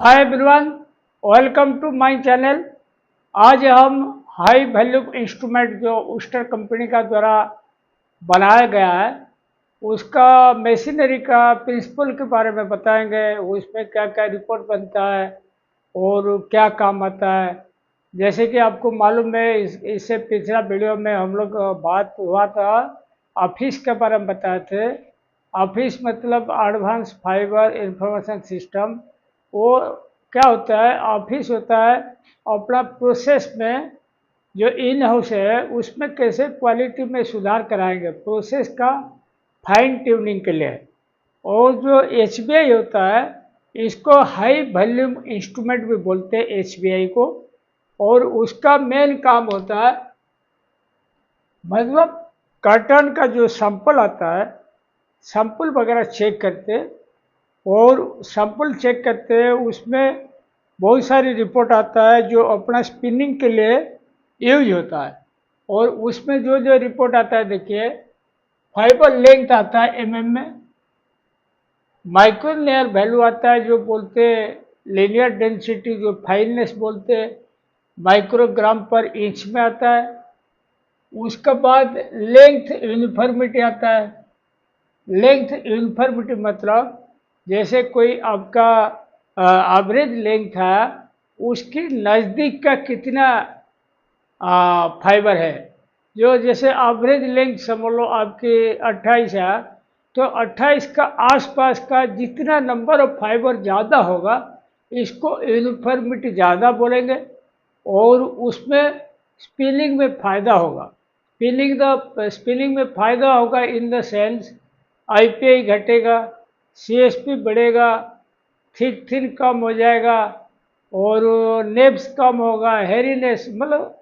Hi everyone, welcome to my channel. आज हम high value instrument जो उस्टर कंपनी का द्वारा बनाया गया है उसका मशीनरी का प्रिंसिपल के बारे में बताएंगे। उसमें क्या क्या रिपोर्ट बनता है और क्या काम आता है। जैसे कि आपको मालूम है, इससे पिछला वीडियो में हम लोग बात हुआ था, ऑफिस के बारे में बताए थे। ऑफिस मतलब एडवांस फाइबर इंफॉर्मेशन सिस्टम। वो क्या होता है, ऑफिस होता है अपना प्रोसेस में जो इन हाउस है उसमें कैसे क्वालिटी में सुधार कराएंगे प्रोसेस का फाइन ट्यूनिंग के लिए। और जो एच होता है इसको हाई वॉल्यूम इंस्ट्रूमेंट भी बोलते हैं एच को। और उसका मेन काम होता है मतलब कर्टन का जो सैंपल आता है, सैंपल वगैरह चेक करते, और सैंपल चेक करते हैं उसमें बहुत सारी रिपोर्ट आता है जो अपना स्पिनिंग के लिए यूज होता है। और उसमें जो जो रिपोर्ट आता है देखिए, फाइबर लेंथ आता है में, माइक्रो लेयर वैल्यू आता है जो बोलते हैं, लीनियर डेंसिटी जो फाइननेस बोलते हैं माइक्रोग्राम पर इंच में आता है। उसके बाद लेंथ यूनिफॉर्मिटी आता है। लेंथ यूनिफॉर्मिटी मतलब जैसे कोई आपका एवरेज लेंथ है उसकी नज़दीक का कितना फाइबर है। जो जैसे एवरेज लेंथ समझ लो आपकी 28 है, तो 28 का आसपास का जितना नंबर ऑफ फाइबर ज़्यादा होगा इसको यूनिफॉर्मिटी ज़्यादा बोलेंगे। और उसमें स्पिनिंग में फ़ायदा होगा। स्पिनिंग में फ़ायदा होगा इन द सेंस आईपीआई घटेगा, सीएसपी बढ़ेगा, थिक थिन कम हो जाएगा, और नेब्स कम होगा, हेरीनेस, मतलब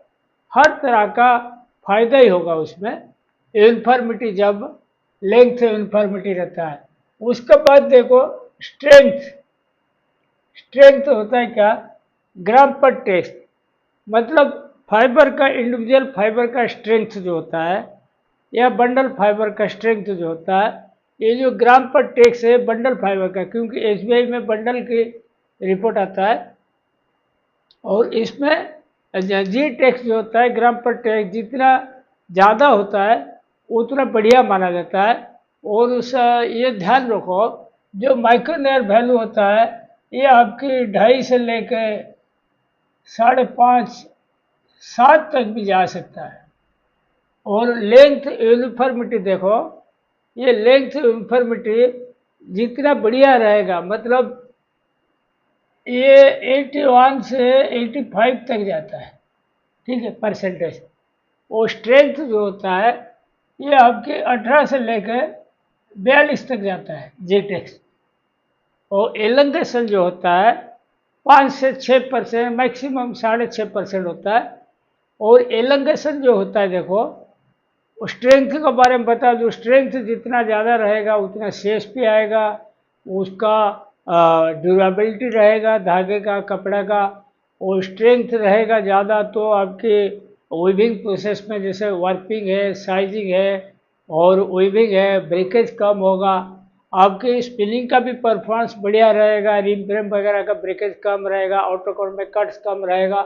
हर तरह का फायदा ही होगा उसमें। यूनिफॉर्मिटी जब लेंथ यूनिफॉर्मिटी रहता है। उसके बाद देखो स्ट्रेंथ। स्ट्रेंथ होता है क्या, ग्राम पर टेक्स्ट, मतलब फाइबर का, इंडिविजुअल फाइबर का स्ट्रेंथ जो होता है या बंडल फाइबर का स्ट्रेंथ जो होता है, ये जो ग्राम पर टेक्स है बंडल फाइबर का, क्योंकि एसबीआई में बंडल की रिपोर्ट आता है। और इसमें जी टैक्स जो होता है, ग्राम पर टैक्स जितना ज़्यादा होता है उतना बढ़िया माना जाता है। और उस ये ध्यान रखो, जो माइक्रोनेयर वैल्यू होता है ये आपकी 2.5 से लेकर 5.5 7 तक भी जा सकता है। और लेंथ यूनिफॉर्मिटी देखो, ये लेंथ यूनिफॉर्मिटी जितना बढ़िया रहेगा, मतलब ये 81 से 85 तक जाता है, ठीक है, परसेंटेज। और स्ट्रेंथ जो होता है ये आपके 18 से लेकर 42 तक जाता है जेटेक्स। और एलंगेशन जो होता है 5 से 6%, मैक्सिमम 6.5% होता है। और एलंगेशन जो होता है देखो, स्ट्रेंथ के बारे में बता दूँ, स्ट्रेंथ जितना ज़्यादा रहेगा उतना सीएसपी आएगा, उसका ड्यूरेबिलिटी रहेगा धागे का, कपड़ा का। और स्ट्रेंथ रहेगा ज़्यादा तो आपके वीविंग प्रोसेस में जैसे वर्किंग है, साइजिंग है और वीविंग है, ब्रेकेज कम होगा। आपके स्पिनिंग का भी परफॉर्मेंस बढ़िया रहेगा, रिम फ्रेम वगैरह का ब्रेकेज कम रहेगा, ऑटोकोड में कट्स कम रहेगा,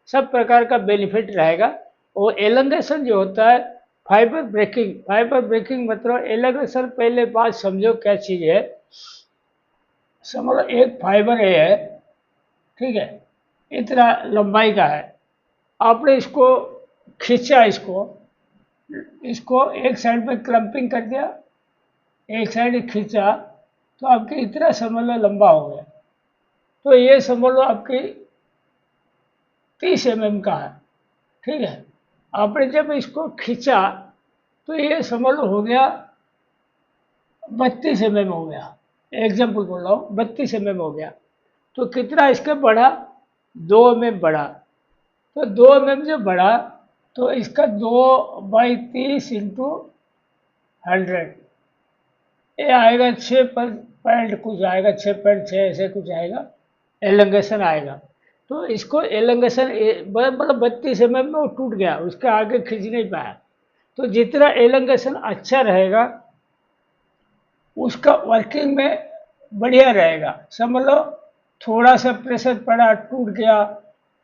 सब प्रकार का बेनिफिट रहेगा। और एलंगेशन जो होता है फाइबर ब्रेकिंग, फाइबर ब्रेकिंग मतलब एलंगेशन, पहले बात समझो क्या चीज़ है। समझो एक फाइबर है, ठीक है, इतना लंबाई का है, आपने इसको खींचा, इसको इसको एक साइड में क्लम्पिंग कर दिया, एक साइड खींचा, तो आपके इतना समझ लो लंबा हो गया। तो ये समझ लो आपकी 30 का है, ठीक है। आपने जब इसको खींचा तो ये समझ लो हो गया 32 हो गया, एग्जाम्पल बोल रहा हूँ, 32 हो गया। तो कितना इसका बढ़ा, 2 बढ़ा। तो 2 जो बढ़ा तो इसका 2/30 इंटू 100, ये आएगा 6 पॉइंट कुछ आएगा, 6.6 ऐसे कुछ आएगा, एलंगेशन आएगा। तो इसको एलंगेशन मतलब 32 में वो टूट गया, उसके आगे खींच नहीं पाया। तो जितना एलंगेशन अच्छा रहेगा उसका वर्किंग में बढ़िया रहेगा। समझ लो थोड़ा सा प्रेशर पड़ा टूट गया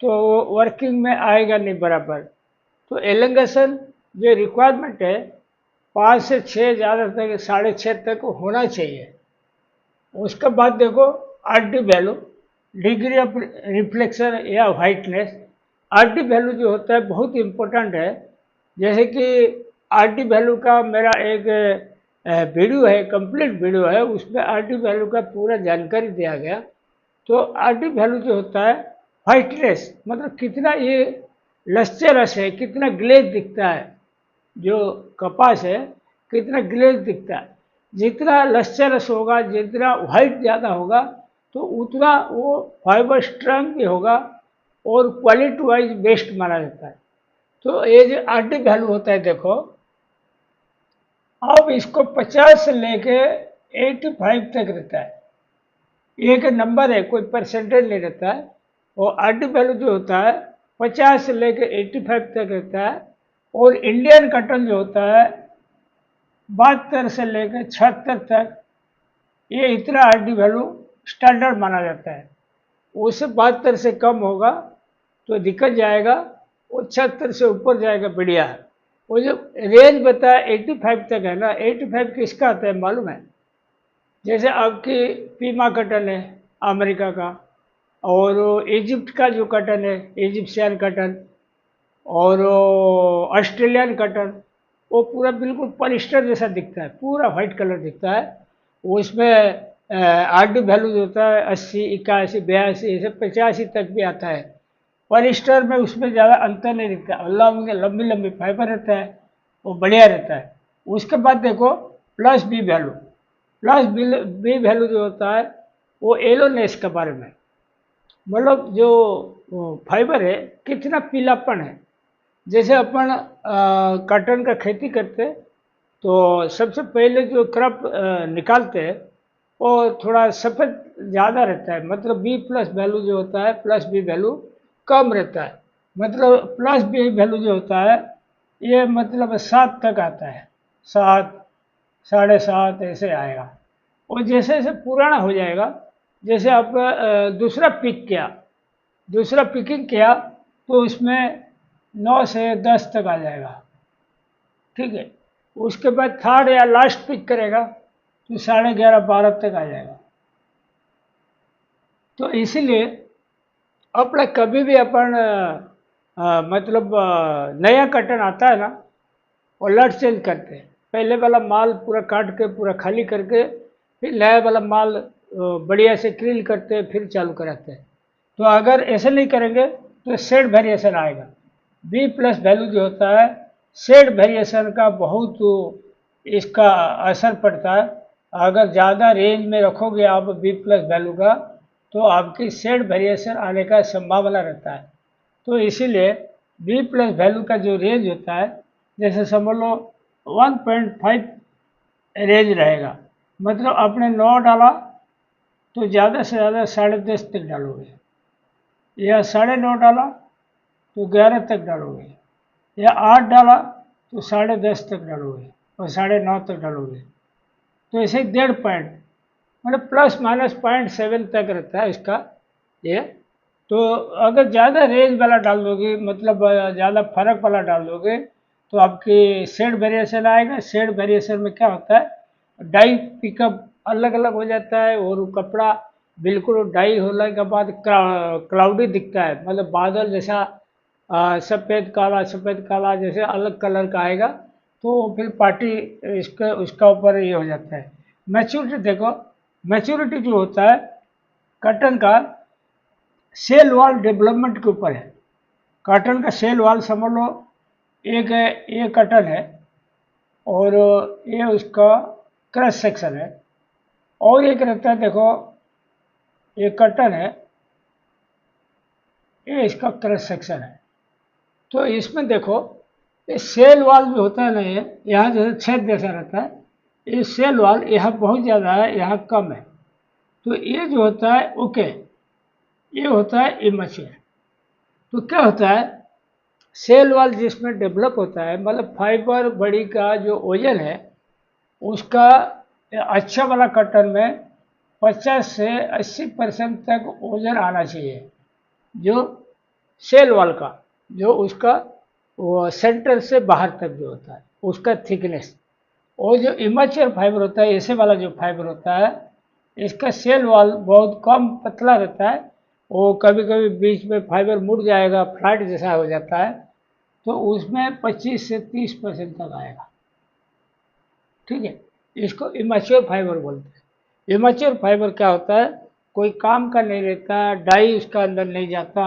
तो वो वर्किंग में आएगा नहीं बराबर। तो एलंगेशन जो रिक्वायरमेंट है 5 से 6, ज़्यादा तक 6.5 तक होना चाहिए। उसके बाद देखो are D value, degree of reflection या वाइटनेस। आर डी वैल्यू जो होता है बहुत इम्पोर्टेंट है। जैसे कि आर डी वैल्यू का मेरा एक वीडियो है, कंप्लीट वीडियो है, उसमें आर डी वैल्यू का पूरा जानकारी दिया गया। तो आर डी वैल्यू जो होता है वाइटनेस, मतलब कितना ये लश्चरस है, कितना ग्लेज दिखता है, जो कपास है कितना ग्लेज दिखता है। जितना लश्चरस होगा, जितना वाइट ज़्यादा होगा, तो उतना वो फाइबर स्ट्रांग भी होगा और क्वालिटी वाइज बेस्ट माना जाता है। तो ये जो आर डी वैल्यू होता है देखो, अब इसको 50 से लेके 85 तक रहता है। एक नंबर है, कोई परसेंटेज नहीं रहता है। और आर डी वैल्यू जो होता है 50 से लेके 85 तक रहता है। और इंडियन कॉटन जो होता है 72 से लेकर 76 तक, ये इतना आर डी वैल्यू स्टैंडर्ड माना जाता है। उससे 72 से कम होगा तो दिक्कत जाएगा, वो 76 से ऊपर जाएगा बढ़िया है। वो जो रेंज बताया 85 तक है ना, 85 किसका आता है मालूम है? जैसे आपकी पीमा कटन है अमेरिका का, और इजिप्ट का जो कटन है इजिप्शियन कटन, और ऑस्ट्रेलियन कटन, वो पूरा बिल्कुल पॉलिस्टर जैसा दिखता है, पूरा वाइट कलर दिखता है। उसमें आर डी वैल्यू जो होता है 80, 81, 82, ऐसे 85 तक भी आता है। पॉलिस्टर में उसमें ज़्यादा अंतर नहीं दिखता, लंबी लंबी लंबी फाइबर रहता है, वो बढ़िया रहता है। उसके बाद देखो plus b value. Plus b value जो होता है वो एलोनेस के बारे में, मतलब जो फाइबर है कितना पीलापन है। जैसे अपन कॉटन का खेती करते तो सबसे पहले जो क्रॉप निकालते हैं वो थोड़ा सफ़ेद ज़्यादा रहता है, मतलब बी प्लस वैल्यू जो होता है प्लस बी वैल्यू कम रहता है। मतलब प्लस बी वैल्यू जो होता है ये मतलब 7 तक आता है, 7, 7.5 ऐसे आएगा। और जैसे जैसे पुराना हो जाएगा, जैसे आप दूसरा पिक किया, दूसरा पिकिंग किया तो उसमें 9 से 10 तक आ जाएगा, ठीक है। उसके बाद थर्ड या लास्ट पिक करेगा तो 11.5, 12 तक आ जाएगा। तो इसीलिए अपना कभी भी अपन मतलब नया कटन आता है ना, और लट चेंज करते हैं। पहले वाला माल पूरा काट के पूरा खाली करके फिर नया वाला माल बढ़िया से क्लीन करते हैं, फिर चालू कराते हैं। तो अगर ऐसे नहीं करेंगे तो शेड वेरिएशन आएगा। बी प्लस वैल्यू जो होता है शेड वेरिएशन का बहुत इसका असर पड़ता है। अगर ज़्यादा रेंज में रखोगे आप बी प्लस वैल्यू का तो आपकी शेड वेरिएशन आने का संभावना रहता है। तो इसीलिए बी प्लस वैल्यू का जो रेंज होता है, जैसे समझ लो 1.5 रेंज रहेगा, मतलब आपने 9 डाला तो ज़्यादा से ज़्यादा 10.5 तक डालोगे, या 9.5 डाला तो 11 तक डालोगे, या 8 डाला तो 10.5 तक डालोगे, और 9.5 तक डालोगे। तो ऐसे 1.5 पॉइंट, मतलब प्लस माइनस 0.7 तक रहता है इसका ये। तो अगर ज़्यादा रेंज वाला डाल दोगे, मतलब ज़्यादा फर्क वाला डाल दोगे, तो आपकी शेड वेरिएशन आएगा। शेड वेरिएशन में क्या होता है, डाई पिकअप अलग अलग हो जाता है, और वो कपड़ा बिल्कुल डाई होने के बाद क्लाउडी दिखता है, मतलब बादल जैसा सफ़ेद काला जैसे अलग कलर का आएगा। तो फिर पार्टी इसका उसका ऊपर ये हो जाता है। मैच्योरिटी देखो, मैच्योरिटी जो होता है कॉटन का सेल वॉल डेवलपमेंट के ऊपर है। कॉटन का सेल वॉल समझ लो एक है, ये कॉटन है, और ये उसका क्रॉस सेक्शन है। और एक रहता है देखो, ये कॉटन है, ये इसका क्रॉस सेक्शन है। तो इसमें देखो ये सेल वॉल जो होता है ना, ये यहाँ जैसे छेद जैसा रहता है, ये सेल वॉल यहाँ बहुत ज़्यादा है, यहाँ कम है। तो ये जो होता है ओके, ये होता है इमेच्योर। तो क्या होता है, सेल वॉल जिसमें डेवलप होता है, मतलब फाइबर बड़ी का जो वजन है उसका अच्छा वाला कॉटन में 50 से 80% तक वजन आना चाहिए, जो सेल वॉल का, जो उसका वो सेंटर से बाहर तक जो होता है उसका थिकनेस। और जो इमेच्योर फाइबर होता है, ऐसे वाला जो फाइबर होता है, इसका सेल वॉल बहुत कम पतला रहता है। वो कभी कभी बीच में फाइबर मुड़ जाएगा, फ्लैट जैसा हो जाता है, तो उसमें 25 से 30% तक आएगा। ठीक है, इसको इमेच्योर फाइबर बोलते हैं। इमेच्योर फाइबर क्या होता है, कोई काम का नहीं रहता, डाई उसका अंदर नहीं जाता,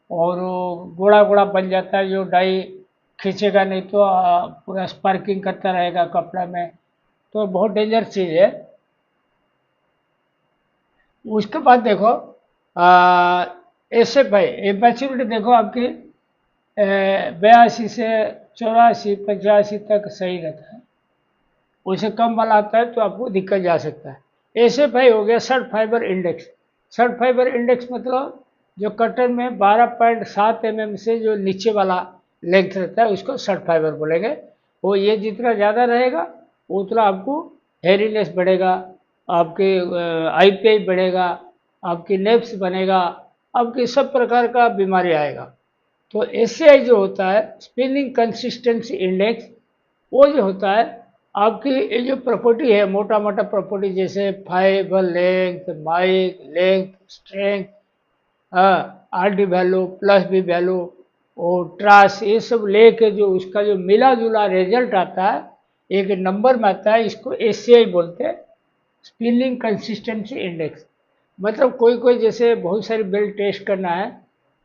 और वो गोड़ा गोड़ा बन जाता है, जो डाई खींचेगा नहीं तो पूरा स्पार्किंग करता रहेगा कपड़ा में, तो बहुत डेंजर चीज़ है। उसके बाद देखो एस एफ आई मैच्योरिटी देखो आपकी 82 से 84 85 तक सही रहता है। उससे कम वाला आता है तो आपको दिक्कत जा सकता है। ऐसे भाई हो गया short fiber index. Short fiber index मतलब जो कटर में 12.7 mm से जो नीचे वाला लेंथ रहता है उसको सर्ट फाइबर बोलेंगे। वो ये जितना ज़्यादा रहेगा उतना आपको हेरीनेस बढ़ेगा, आपके IPI बढ़ेगा, आपकी नेप्स बनेगा, आपकी सब प्रकार का बीमारी आएगा। तो SCI जो होता है स्पिनिंग कंसिस्टेंसी इंडेक्स, वो जो होता है आपकी ये जो प्रॉपर्टी है, मोटा मोटा प्रॉपर्टी जैसे fiber length, mic length, strength, RD value plus b value और ट्रास, ये सब लेके जो उसका जो मिला जुला रिजल्ट आता है एक नंबर में आता है, इसको SCI बोलते हैं, स्पिनिंग कंसिस्टेंसी इंडेक्स। मतलब कोई कोई जैसे बहुत सारी बेल्ट टेस्ट करना है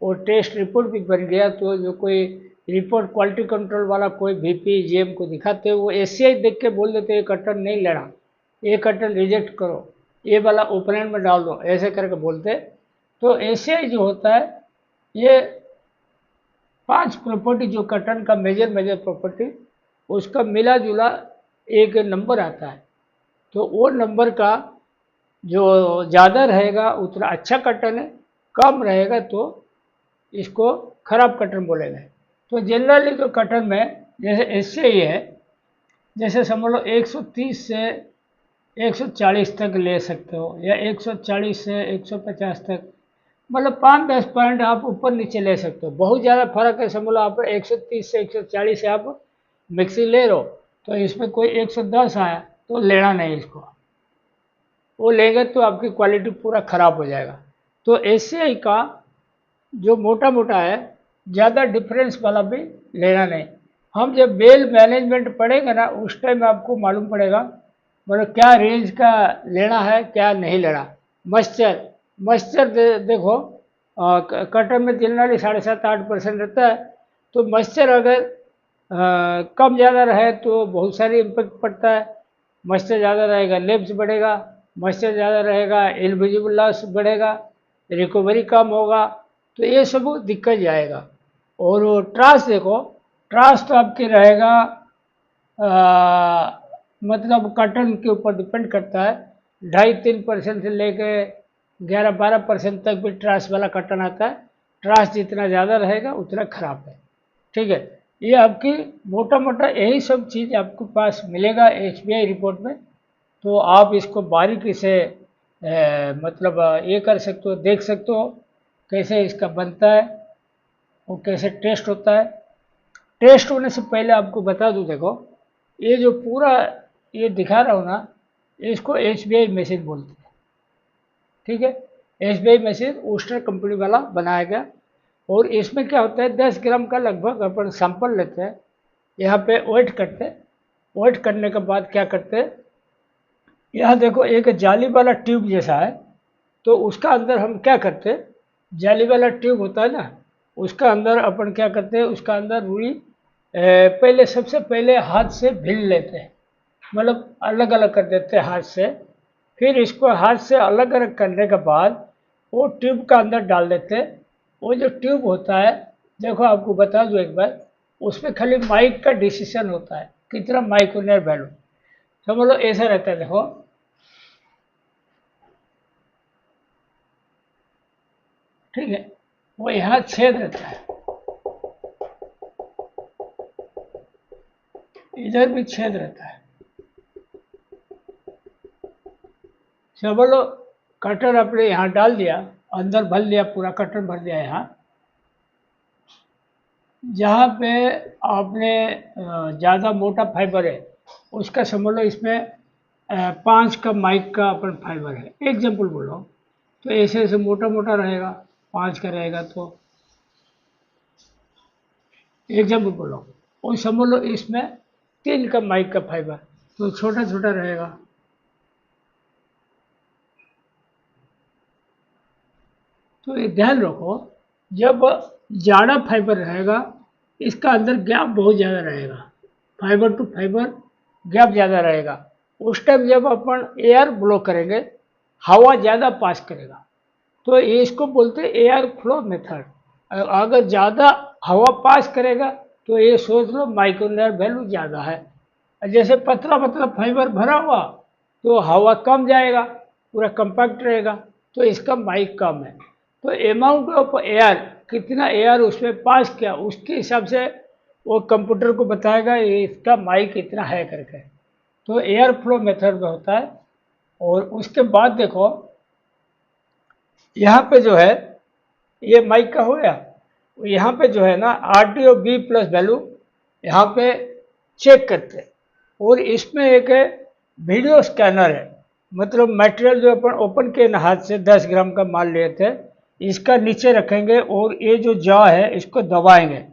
और टेस्ट रिपोर्ट भी बन गया, तो जो कोई रिपोर्ट क्वालिटी कंट्रोल वाला कोई VP GM को दिखाते हैं, वो SCI देख के बोल देते हैं कटर नहीं लेना, ये कटर रिजेक्ट करो, ये वाला ओपोनेंट में डाल दो, ऐसे करके बोलते हैं। तो SCI जो होता है ये 5 प्रॉपर्टी जो कटन का मेजर मेजर प्रॉपर्टी, उसका मिला जुला एक नंबर आता है। तो वो नंबर का जो ज़्यादा रहेगा उतना अच्छा कटन है, कम रहेगा तो इसको खराब कटन बोलेंगे। तो जनरली तो कटन में जैसे ऐसे ही है, जैसे समझ लो 130 से 140 तक ले सकते हो, या 140 से 150 तक, मतलब 5-10 पॉइंट आप ऊपर नीचे ले सकते हो। बहुत ज़्यादा फर्क है, समझ लो आप 130 से 140 से आप मिक्सी ले लो, तो इसमें कोई 110 आया तो लेना नहीं इसको, वो लेंगे तो आपकी क्वालिटी पूरा ख़राब हो जाएगा। तो SCI का जो मोटा मोटा है, ज़्यादा डिफरेंस वाला भी लेना नहीं। हम जब बेल मैनेजमेंट पढ़ेंगे ना उस टाइम आपको मालूम पड़ेगा मतलब क्या रेंज का लेना है क्या नहीं लेना। मॉइस्चर, मॉइस्चर देखो कटर में जनरली 7.5-8% रहता है, तो मॉइस्चर अगर कम ज़्यादा रहे तो बहुत सारी इम्पेक्ट पड़ता है। मॉइस्चर ज़्यादा रहेगा लेब्स बढ़ेगा, मॉइस्चर ज़्यादा रहेगा इनविजिबल लॉस बढ़ेगा, रिकवरी कम होगा, तो ये सब दिक्कत जाएगा। और वो ट्रास देखो, ट्रास तो आपके रहेगा मतलब कटन के ऊपर डिपेंड करता है, 2.5-3% से लेके 11-12% तक भी ट्रास वाला कटन आता है। ट्रास जितना ज़्यादा रहेगा उतना खराब है। ठीक है, ये आपकी मोटा मोटा यही सब चीज़ आपके पास मिलेगा HBI रिपोर्ट में। तो आप इसको बारीकी से मतलब ये कर सकते हो, देख सकते हो कैसे इसका बनता है और कैसे टेस्ट होता है। टेस्ट होने से पहले आपको बता दूं, देखो ये जो पूरा ये दिखा रहा हूँ ना, इसको HBI मशीन बोलते हैं। ठीक है, HBI मशीन ओस्टर कंपनी वाला बनाया गया, और इसमें क्या होता है 10 ग्राम का लगभग अपन सैंपल लेते हैं, यहाँ पे वेट करते हैं। वेट करने के बाद क्या करते हैं, यहाँ देखो एक जाली वाला ट्यूब जैसा है, तो उसका अंदर हम क्या करते हैं, जाली वाला ट्यूब होता है ना, उसका अंदर अपन क्या करते हैं, उसका अंदर रुई पहले सबसे पहले हाथ से भील लेते हैं, मतलब अलग अलग कर देते हैं हाथ से। फिर इसको हाथ से अलग अलग करने के बाद वो ट्यूब का अंदर डाल देते हैं। वो जो ट्यूब होता है, देखो आपको बता दूं एक बार, उसमें खाली माइक का डिसीजन होता है कितना माइक्रोनियर वैल्यू, समझ लो ऐसा रहता है। देखो ठीक है, वो यहाँ छेद रहता है, इधर भी छेद रहता है, समझ लो कटर अपने यहाँ डाल दिया, अंदर भर लिया, पूरा कटर भर दिया यहाँ। जहाँ पे आपने ज़्यादा मोटा फाइबर है उसका समझ लो इसमें 5 का माइक का अपन फाइबर है, एग्जाम्पल बोलो, तो ऐसे ऐसे मोटा मोटा रहेगा, 5 का रहेगा तो एग्जाम्पल बोलो। और समझ लो इसमें 3 का माइक का फाइबर, तो छोटा छोटा रहेगा। तो ये ध्यान रखो, जब ज़्यादा फाइबर रहेगा इसका अंदर गैप बहुत ज़्यादा रहेगा, फाइबर टू फाइबर गैप ज़्यादा रहेगा। उस टाइम जब अपन एयर ब्लो करेंगे हवा ज़्यादा पास करेगा, तो ये इसको बोलते हैं एयर फ्लो मेथड। अगर ज़्यादा हवा पास करेगा तो ये सोच लो माइक्रोनर वैल्यू ज़्यादा है। जैसे पतला पतला फाइबर भरा हुआ तो हवा कम जाएगा, पूरा कंपैक्ट रहेगा, तो इसका माइक कम है। तो अमाउंट ऑफ एयर, कितना एयर उसमें पास किया उसके हिसाब से वो कंप्यूटर को बताएगा ये इसका माइक इतना है करके। तो एयर फ्लो मेथड में होता है। और उसके बाद देखो यहाँ पे जो है ये माइक का हो गया, यहाँ पे जो है ना आर और बी प्लस वैल्यू यहाँ पे चेक करते हैं। और इसमें एक है वीडियो स्कैनर है, मतलब मटेरियल जो अपन ओपन के हाथ से 10 ग्राम का माल लिए थे, इसका नीचे रखेंगे और ये जो जॉ है इसको दबाएंगे,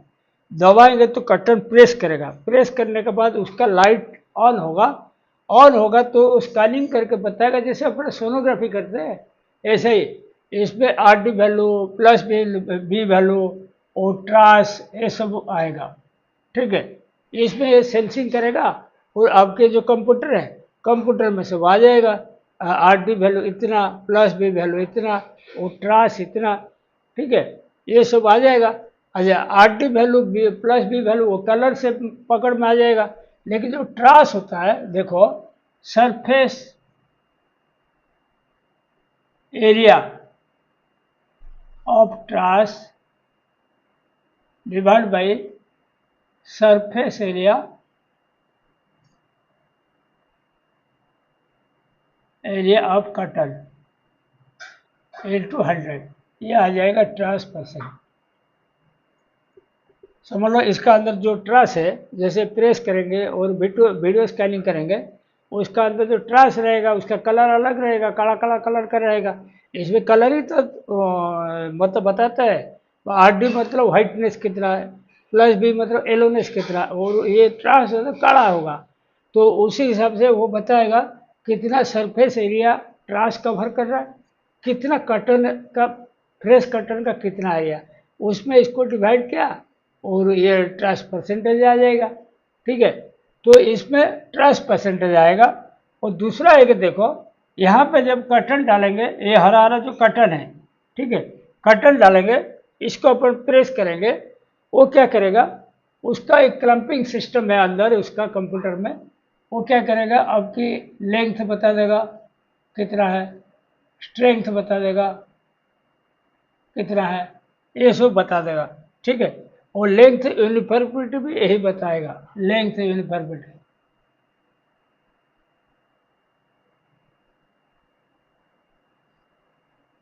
दबाएंगे तो कर्टन प्रेस करेगा, प्रेस करने के बाद उसका लाइट ऑन होगा, ऑन होगा तो स्कैनिंग करके बताएगा, जैसे अपने सोनोग्राफी करते हैं ऐसे ही इसमें R D value plus b value और ट्रांस ये सब आएगा। ठीक है, इसमें ये सेंसिंग करेगा और आपके जो कंप्यूटर है कंप्यूटर में सब आ जाएगा, आर डी वैल्यू इतना, प्लस बी वैल्यू इतना और ट्रांस इतना। ठीक है, ये सब आ जाएगा। अच्छा, R D value b plus b value वो कलर से पकड़ में आ जाएगा, लेकिन जो ट्रांस होता है देखो, surface area of trash divide by surface area of cotton into 100, ये आ जाएगा ट्रांस परसेंट। समझ लो इसका अंदर जो ट्रांस है, जैसे प्रेस करेंगे और वीडियो स्कैनिंग करेंगे, उसका अंदर जो ट्रांस रहेगा उसका कलर अलग रहेगा, काला काला कलर का रहेगा। इसमें कलर ही तो मतलब बताता है। आर डी मतलब वाइटनेस कितना है, प्लस बी मतलब येलोनेस कितना, और ये ट्रांस है तो काला होगा, तो उसी हिसाब से वो बताएगा कितना सरफेस एरिया ट्रांस कवर कर रहा है, कितना कटन का, फ्रेश कटन का कितना एरिया, उसमें इसको डिवाइड किया और ये ट्रस्ट परसेंटेज आ जाएगा। ठीक है, तो इसमें ट्रस्ट परसेंटेज आएगा। और दूसरा एक देखो, यहाँ पे जब कटन डालेंगे, ये हरा हरा जो कटन है, ठीक है, कटन डालेंगे, इसको अपन प्रेस करेंगे, वो क्या करेगा, उसका एक क्लम्पिंग सिस्टम है अंदर उसका कंप्यूटर में, वो क्या करेगा आपकी लेंथ बता देगा कितना है, स्ट्रेंथ बता देगा कितना है, ये सब बता देगा। ठीक है, और लेंथ यूनिफॉर्मिटी भी यही बताएगा, लेंथ यूनिफॉर्मिटी।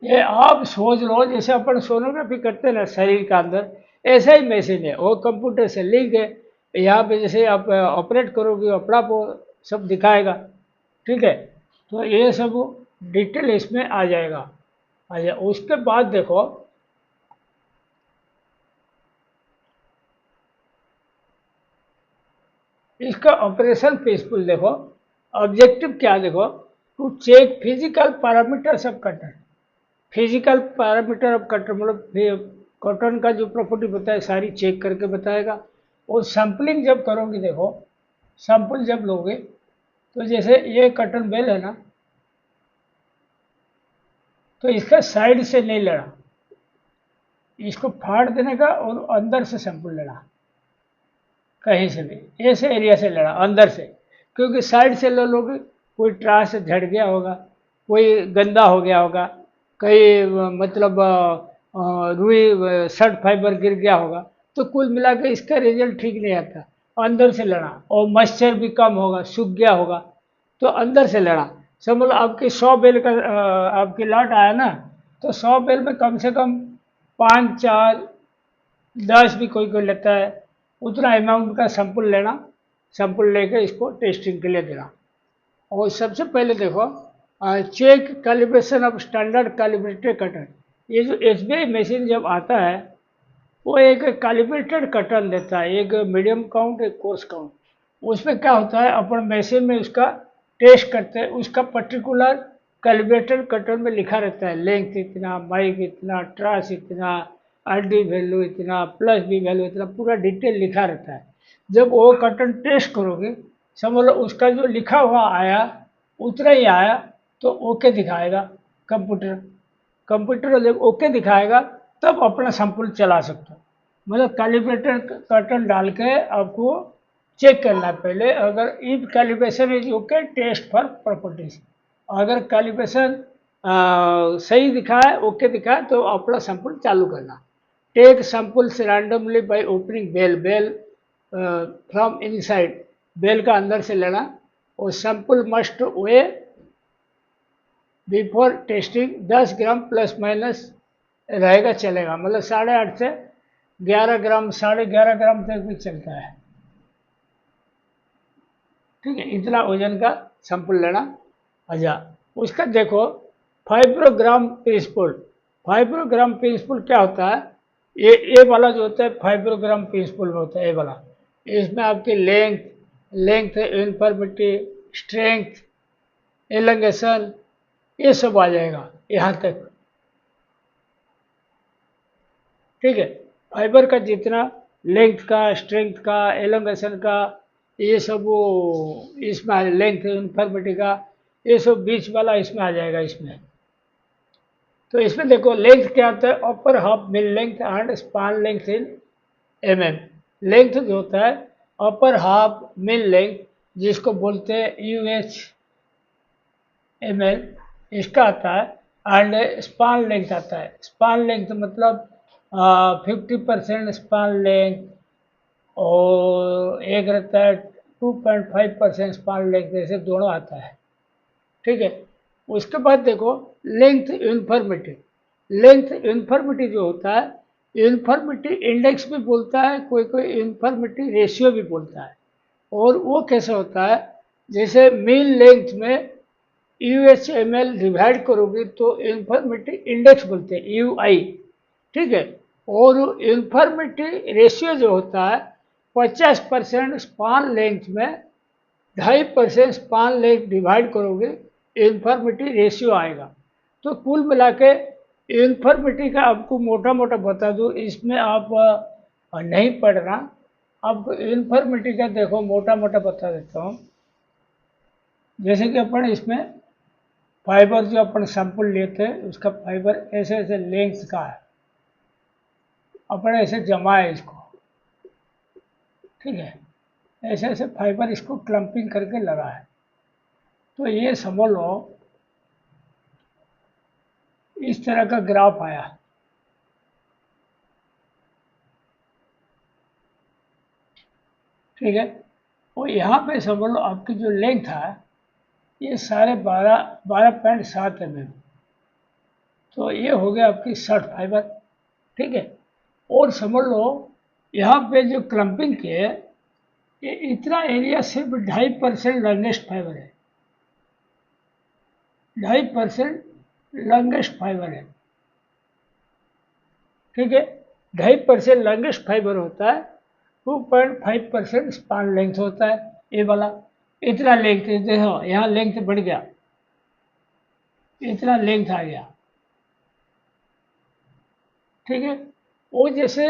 ये आप सोच लो जैसे अपन सोनोग्राफी करते हैं ना शरीर का अंदर, ऐसा ही मशीन है, वो कंप्यूटर से लिंक है। यहाँ पे जैसे आप ऑपरेट करोगे अपना वो सब दिखाएगा। ठीक है, तो ये सब डिटेल इसमें आ जाएगा। अच्छा, उसके बाद देखो इसका ऑपरेशन पीसफुल देखो, ऑब्जेक्टिव क्या देखो, to check physical parameters of cotton. Physical parameter of cotton मतलब कॉटन का जो प्रॉपर्टी बताए सारी चेक करके बताएगा। और सैम्पलिंग जब करोगे देखो, सैंपल जब लोगे तो जैसे ये कॉटन बेल है ना, तो इसका साइड से नहीं लेना, इसको फाड़ देने का और अंदर से सैंपल लेना, कहीं से भी ऐसे एरिया से लेना अंदर से, क्योंकि साइड से ले लोगे कोई ट्रास से झड़ गया होगा, कोई गंदा हो गया होगा, कहीं मतलब रुई शर्ट फाइबर गिर गया होगा, तो कुल मिला के इसका रिजल्ट ठीक नहीं आता। अंदर से लेना, और मॉइस्चर भी कम होगा, सूख गया होगा, तो अंदर से लेना। समझ लो आपकी 100 बेल का आपकी लॉट आया ना, तो 100 बेल में कम से कम 5, 4, 10 भी कोई कोई लेता है, उतना अमाउंट का सैंपल लेना, सैंपल लेके इसको टेस्टिंग के लिए देना। और सबसे पहले देखो, check calibration of standard calibrated cotton. ये जो एसबीआई मशीन जब आता है, वो एक कैलिब्रेटेड कटर देता है, एक मीडियम काउंट, एक कोर्स काउंट। उसमें क्या होता है, अपन मशीन में उसका टेस्ट करते हैं, उसका पर्टिकुलर कैलिब्रेटेड कटर में लिखा रहता है, लेंथ इतना, माइक इतना, ट्रास इतना, आरडी वैल्यू इतना, प्लस बी वैल्यू इतना, पूरा डिटेल लिखा रहता है। जब वो कटर टेस्ट करोगे, समझ लो उसका जो लिखा हुआ आया उतना ही आया, तो ओके दिखाएगा कंप्यूटर। कंप्यूटर जब ओके दिखाएगा, तब अपना सैंपल चला सकते हो। मतलब कैलिब्रेटर कर्टन डाल के आपको चेक करना है पहले, अगर if calibration is okay test for properties. अगर कैलिब्रेशन सही दिखाए, ओके दिखाए, तो अपना सैंपल चालू करना। Take samples randomly by opening bale, bale from inside, bale का अंदर से लेना। और sample must weigh before testing 10 gram plus minus रहेगा, चलेगा। मतलब 8.5 से 11 ग्राम, 11.5 ग्राम तक भी चलता है। ठीक है, इतना वजन का सैंपल लेना। अच्छा, उसका देखो फाइब्रोग्राम प्रिंसिपल। फाइब्रोग्राम प्रिंसिपल क्या होता है, ये वाला जो होता है फाइब्रोग्राम प्रिंसिपल में होता है, ये वाला। इसमें आपकी लेंथ, लेंथ यूनिफॉर्मिटी, स्ट्रेंथ, एलंगेशन, ये सब आ जाएगा यहाँ तक। ठीक है, फाइबर का जितना लेंथ का, स्ट्रेंथ का, एलोंगेशन का, ये सब वो इसमें आ, लेंथ यूनिफॉर्मिटी का, ये सब बीच वाला इसमें आ जाएगा इसमें। तो इसमें देखो लेंथ क्या होता है, upper half mill length and span length in MM. Length जो होता है अपर हाफ मिल लेंथ, जिसको बोलते हैं यूएच एम एल, इसका आता है। एंड स्पान लेंथ आता है। स्पान लेंथ मतलब 50% स्पान लेंथ, और एक रहता है 2.5% स्पान लेंथ, जैसे दोनों आता है। ठीक है, उसके बाद देखो लेंथ यूनिफॉर्मिटी। लेंथ यूनिफॉर्मिटी जो होता है, यूनिफॉर्मिटी इंडेक्स भी बोलता है, कोई कोई यूनिफॉर्मिटी रेशियो भी बोलता है। और वो कैसे होता है, जैसे मीन लेंथ में यूएचएमएल डिवाइड करोगे तो यूनिफॉर्मिटी इंडेक्स बोलते हैं, यूआई। ठीक है, और यूनिफॉर्मिटी रेशियो जो होता है 50% स्पान लेंथ में 2.5% स्पान लेंथ डिवाइड करोगे, यूनिफॉर्मिटी रेशियो आएगा। तो कुल मिला के यूनिफॉर्मिटी का आपको मोटा मोटा बता दूं, इसमें आप नहीं पढ़ना। आपको यूनिफॉर्मिटी का देखो मोटा मोटा बता देता हूँ। जैसे कि अपन इसमें फाइबर जो अपन सैंपल लेते हैं, उसका फाइबर ऐसे ऐसे लेंथ का है, अपन ऐसे जमा है इसको। ठीक है, ऐसे ऐसे फाइबर इसको क्लम्पिंग करके लगा है। तो ये समझ लो इस तरह का ग्राफ आया। ठीक है, और यहाँ पे समझ लो आपकी जो लेंथ है, ये सारे 12.7 mm। तो ये हो गया आपकी शर्ट फाइबर। ठीक है, और समझ लो यहाँ पे जो क्लम्पिंग के है, ये इतना एरिया सिर्फ 2.5% लॉन्गेस्ट फाइबर है। 2.5% लॉन्गेस्ट फाइबर है। ठीक है, 2.5% लॉन्गेस्ट फाइबर होता है, 2.5% स्पान लेंथ होता है, ये वाला। इतना लेंथ देखो, यहाँ लेंथ बढ़ गया, इतना लेंथ आ गया। ठीक है, वो जैसे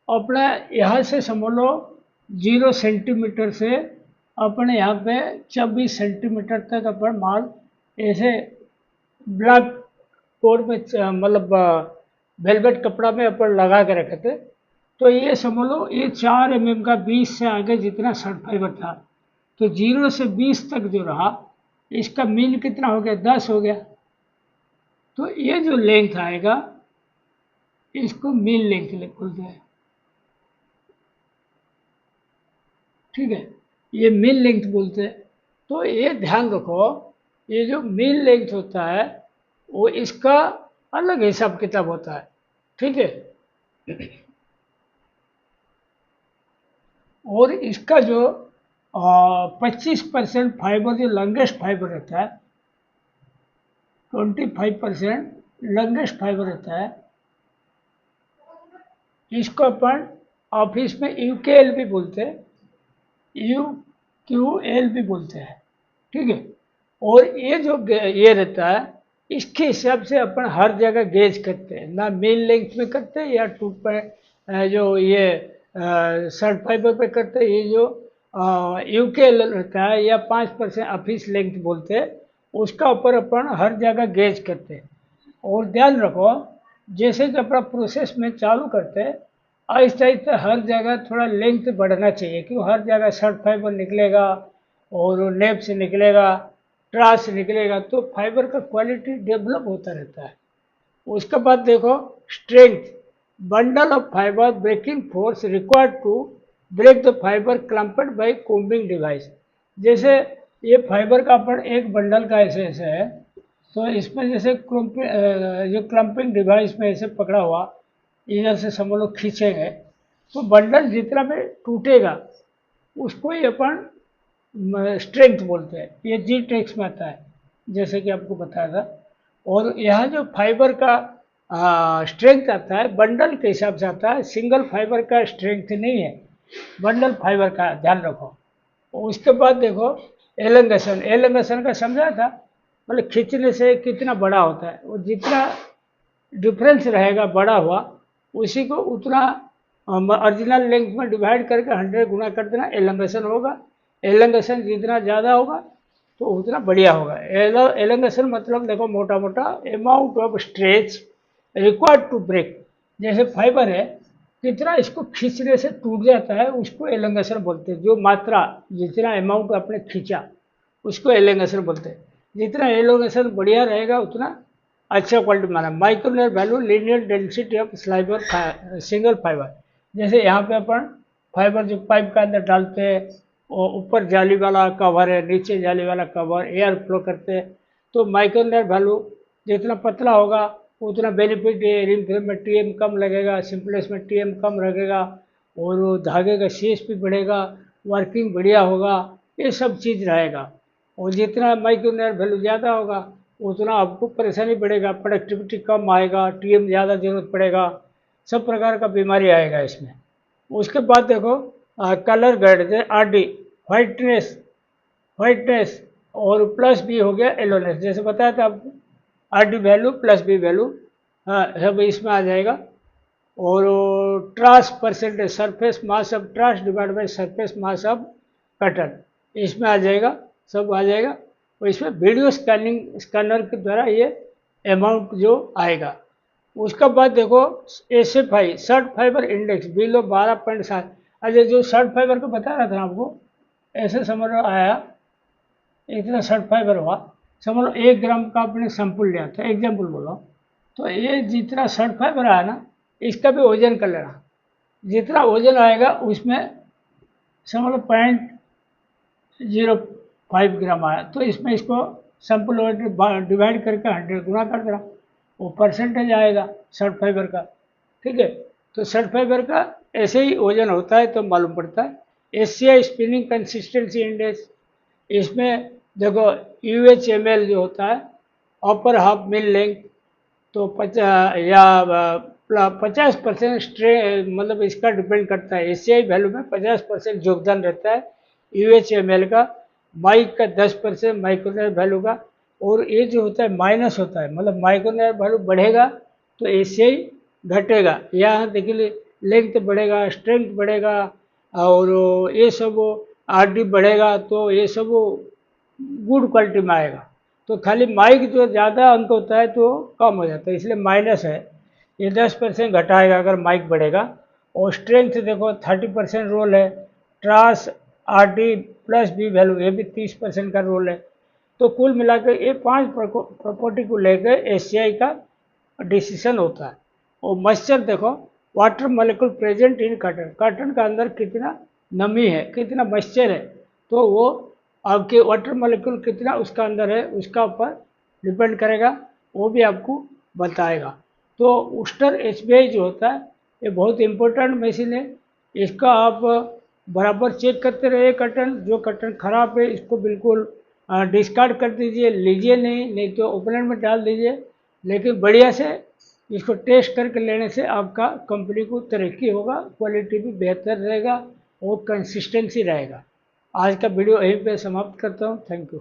अपना यहाँ से समझ लो 0 सेंटीमीटर से अपने यहाँ पे 24 सेंटीमीटर तक अपन माल ऐसे ब्लैक बोर्ड में मतलब वेलवेट कपड़ा में अपन लगा के रखे थे। तो ये समझ लो ये 4 mm का 20 से आगे जितना शर्ट फाइबर था, तो 0 से 20 तक जो रहा, इसका मीन कितना हो गया, 10 हो गया। तो ये जो लेंथ आएगा, इसको मीन लेंथ बोलते हैं। ठीक है, ये मीन लेंथ बोलते हैं। तो ये ध्यान रखो, ये जो मीन लेंथ होता है वो इसका अलग हिसाब किताब होता है, ठीक है। और इसका जो 25% फाइबर जो लॉन्गेस्ट फाइबर रहता है, 25% लॉन्गेस्ट फाइबर रहता है, इसको अपन ऑफिस में यूकेएल भी बोलते हैं, यूक्यूएल भी बोलते हैं, ठीक है। और ये जो ये रहता है, इसके हिसाब से अपन हर जगह गेज करते हैं, ना मेन लेंथ में करते हैं या टू पे जो ये शर्ट फाइबर पे करते हैं। ये जो यूकेएल रहता है या 5% ऑफिस लेंथ बोलते हैं, उसका ऊपर अपन हर जगह गेज करते हैं। और ध्यान रखो, जैसे कि अपना प्रोसेस में चालू करते हैं, आहिस्ता आहिस्ता हर जगह थोड़ा लेंथ बढ़ना चाहिए, क्यों हर जगह शर्ट फाइबर निकलेगा और नेप से निकलेगा, ट्रास से निकलेगा, तो फाइबर का क्वालिटी डेवलप होता रहता है। उसके बाद देखो strength, bundle of fibre breaking force required to break the fibre clamped by combing device. जैसे ये फाइबर का अपन एक बंडल का ऐसे ऐसे है, तो इसमें जैसे जो क्लम्पिंग डिवाइस में ऐसे पकड़ा हुआ, इधर से सब लोग खींचेंगे तो बंडल जितना में टूटेगा उसको ही अपन स्ट्रेंथ बोलते हैं। ये जी टेक्स में आता है, जैसे कि आपको बताया था। और यहाँ जो फाइबर का स्ट्रेंथ आता है बंडल के हिसाब से आता है, सिंगल फाइबर का स्ट्रेंथ नहीं है, बंडल फाइबर का, ध्यान रखो। उसके बाद देखो एलंगेशन, एलंगेशन का समझा था, मतलब खींचने से कितना बड़ा होता है, वो जितना डिफरेंस रहेगा बड़ा हुआ, उसी को उतना ओरिजिनल लेंथ में डिवाइड करके 100 गुना कर देना, एलंगेशन होगा। एलंगेशन जितना ज़्यादा होगा तो उतना बढ़िया होगा। एलंगेशन मतलब देखो मोटा मोटा amount of stretch required to break. जैसे फाइबर है, कितना इसको खींचने से टूट जाता है उसको एलंगेशन बोलते हैं। जो मात्रा, जितना अमाउंट आपने खींचा उसको एलंगेशन बोलते हैं। जितना एलंगेशन बढ़िया रहेगा उतना अच्छा क्वालिटी माना। Micronaire value linear density of sliver single fibre. जैसे यहाँ पे अपन फाइबर जो पाइप का अंदर डालते हैं, और ऊपर जाली वाला कवर है, नीचे जाली वाला कवर, एयर फ्लो करते हैं, तो माइक्रोनर वैल्यू जितना पतला होगा उतना बेनिफिट है, रिंग फिल्म में टीएम कम लगेगा, सिंपलेस में टीएम कम लगेगा, और वो धागे का शेष भी बढ़ेगा, वर्किंग बढ़िया होगा, ये सब चीज़ रहेगा। और जितना माइक्रोनर वैल्यू ज़्यादा होगा उतना आपको परेशानी बढ़ेगा, प्रोडक्टिविटी कम आएगा, टीएम ज़्यादा जरूरत पड़ेगा, सब प्रकार का बीमारी आएगा इसमें। उसके बाद देखो कलर गाइड जैसे आरडी, वाइटनेस, वाइटनेस, और प्लस बी हो गया येलोनेस, जैसे बताया था आपको, RD value plus b value, हाँ सब इसमें आ जाएगा। और trash percentage, surface mass of trash divide by surface mass of cotton, इसमें आ जाएगा, सब आ जाएगा। और इसमें वीडियो स्कैनर के द्वारा ये अमाउंट जो आएगा। उसके बाद देखो SFI, shirt fibre index below 12.7। अच्छा, जो शर्ट फाइबर को बता रहा था आपको, ऐसे समझ लो आया, इतना शर्ट फाइबर हुआ, समझ लो 1 ग्राम का आपने सैंपल लिया था, एग्जाम्पल बोलो, तो ये जितना शर्ट फाइबर आया ना, इसका भी वजन कर लेना। जितना वजन आएगा उसमें समझ लो 0.05 ग्राम आया, तो इसमें इसको सैंपल डिवाइड करके 100 गुना कर देना, वो परसेंटेज आएगा शर्ट फाइबर का, ठीक है। तो शर्ट फाइबर का ऐसे ही वजन होता है तो मालूम पड़ता है। एशिया स्पिनिंग कंसिस्टेंसी इंडेक्स, इसमें देखो UHML जो होता है, अपर हाफ मिल लेंथ, तो 50% स्ट्रे मतलब इसका डिपेंड करता है, एशियाई वैल्यू में 50% योगदान रहता है UHML का, माइक का 10% माइक्रोनर वैल्यू का। और ये जो होता है माइनस होता है, मतलब माइक्रोनर वैल्यू बढ़ेगा तो एशियाई घटेगा। यहाँ देखिए लेंथ बढ़ेगा, स्ट्रेंथ बढ़ेगा, और ये सब आरडी बढ़ेगा, तो ये सब गुड क्वालिटी में आएगा। तो खाली माइक जो ज़्यादा अंक होता है तो कम हो जाता है, इसलिए माइनस है, ये 10% घटाएगा अगर माइक बढ़ेगा। और स्ट्रेंथ देखो 30% रोल है, trash R D plus b value ये भी 30% का रोल है। तो कुल मिलाकर ये 5 प्रॉपर्टी को लेकर एशियाई का डिसीजन होता है। और मॉइस्चर देखो, water molecule present in cotton, cotton का अंदर कितना नमी है, कितना मॉइस्चर है, तो वो आपके वाटर मॉलिक्यूल कितना उसका अंदर है उसका ऊपर डिपेंड करेगा, वो भी आपको बताएगा। तो उस्टर एसबीआई जो होता है ये बहुत इम्पोर्टेंट मशीन है। इसका आप बराबर चेक करते रहिए कर्टन, जो कर्टन ख़राब है इसको बिल्कुल डिस्कार्ड कर दीजिए, लीजिए नहीं तो ओपनर में डाल दीजिए। लेकिन बढ़िया से इसको टेस्ट करके लेने से आपका कंपनी को तरक्की होगा, क्वालिटी भी बेहतर रहेगा और कंसिस्टेंसी रहेगा। आज का वीडियो यहीं पे समाप्त करता हूँ। Thank you.